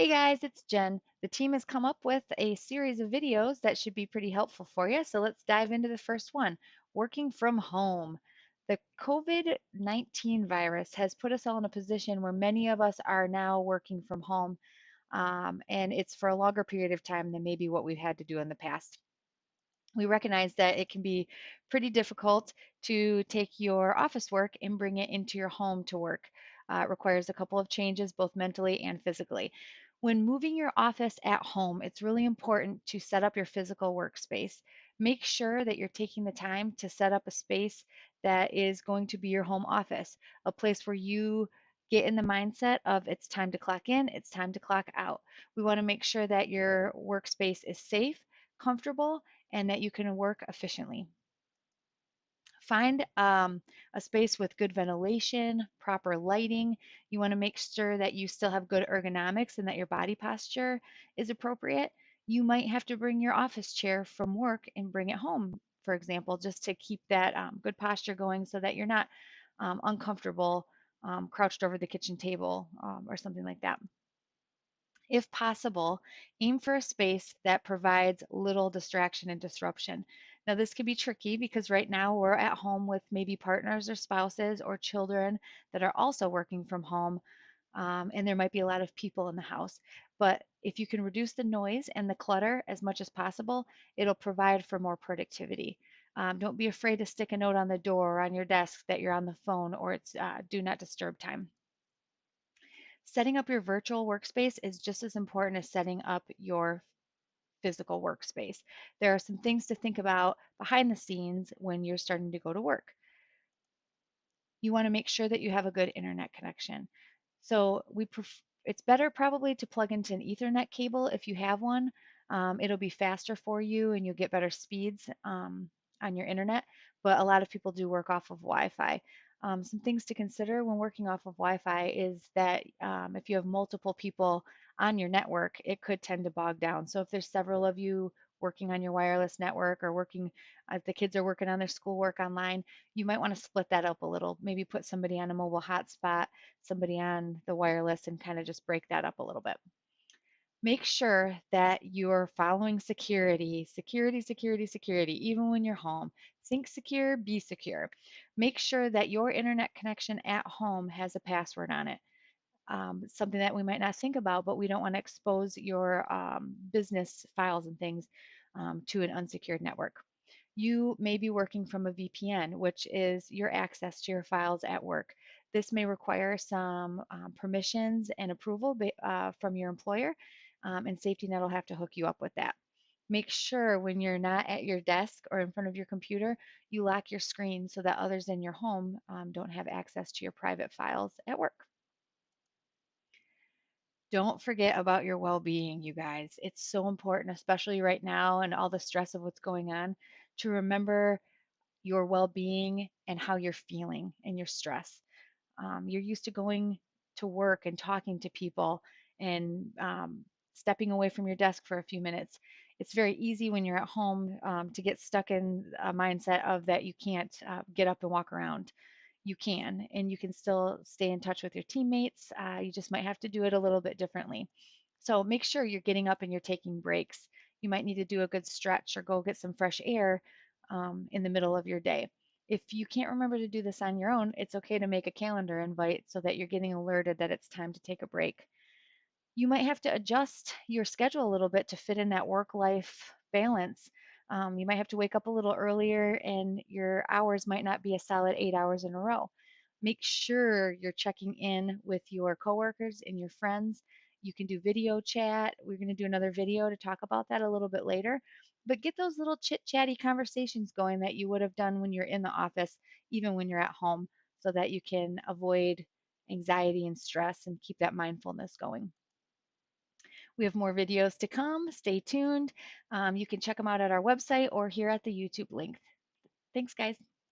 Hey guys, it's Jen. The team has come up with a series of videos that should be pretty helpful for you. So let's dive into the first one, working from home. The COVID-19 virus has put us all in a position where many of us are now working from home, and it's for a longer period of time than maybe what we've had to do in the past. We recognize that it can be pretty difficult to take your office work and bring it into your home to work. It requires a couple of changes, both mentally and physically. When moving your office at home, it's really important to set up your physical workspace. Make sure that you're taking the time to set up a space that is going to be your home office, a place where you get in the mindset of it's time to clock in, it's time to clock out. We want to make sure that your workspace is safe, comfortable, and that you can work efficiently. Find a space with good ventilation, proper lighting. You want to make sure that you still have good ergonomics and that your body posture is appropriate. You might have to bring your office chair from work and bring it home, for example, just to keep that good posture going so that you're not uncomfortable crouched over the kitchen table or something like that. If possible, aim for a space that provides little distraction and disruption. Now, this can be tricky because right now we're at home with maybe partners or spouses or children that are also working from home, and there might be a lot of people in the house. But if you can reduce the noise and the clutter as much as possible, it'll provide for more productivity. Don't be afraid to stick a note on the door or on your desk that you're on the phone or it's do not disturb time. Setting up your virtual workspace is just as important as setting up your physical workspace. There are some things to think about behind the scenes when you're starting to go to work. You want to make sure that you have a good internet connection. So it's better probably to plug into an Ethernet cable if you have one. It'll be faster for you and you'll get better speeds on your internet. But a lot of people do work off of Wi-Fi. Some things to consider when working off of Wi-Fi is that if you have multiple people on your network, it could tend to bog down. So if there's several of you working on your wireless network or working, if the kids are working on their schoolwork online, you might want to split that up a little. Maybe put somebody on a mobile hotspot, somebody on the wireless, and kind of just break that up a little bit. Make sure that you're following security, security, security, security, even when you're home. Think secure, be secure. Make sure that your internet connection at home has a password on it. Something that we might not think about, but we don't want to expose your business files and things to an unsecured network. You may be working from a VPN, which is your access to your files at work. This may require some permissions and approval from your employer, and Safety Net will have to hook you up with that. Make sure when you're not at your desk or in front of your computer, you lock your screen so that others in your home don't have access to your private files at work. Don't forget about your well-being, you guys. It's so important, especially right now and all the stress of what's going on, to remember your well-being and how you're feeling and your stress. You're used to going to work and talking to people and stepping away from your desk for a few minutes. It's very easy when you're at home to get stuck in a mindset of that you can't get up and walk around. You can, and you can still stay in touch with your teammates. You just might have to do it a little bit differently. So make sure you're getting up and you're taking breaks. You might need to do a good stretch or go get some fresh air in the middle of your day. If you can't remember to do this on your own, it's okay to make a calendar invite so that you're getting alerted that it's time to take a break. You might have to adjust your schedule a little bit to fit in that work-life balance. You might have to wake up a little earlier and your hours might not be a solid 8 hours in a row. Make sure you're checking in with your coworkers and your friends. You can do video chat. We're going to do another video to talk about that a little bit later. But get those little chit chatty conversations going that you would have done when you're in the office, even when you're at home, so that you can avoid anxiety and stress and keep that mindfulness going. We have more videos to come. Stay tuned. You can check them out at our website or here at the YouTube link. Thanks, guys.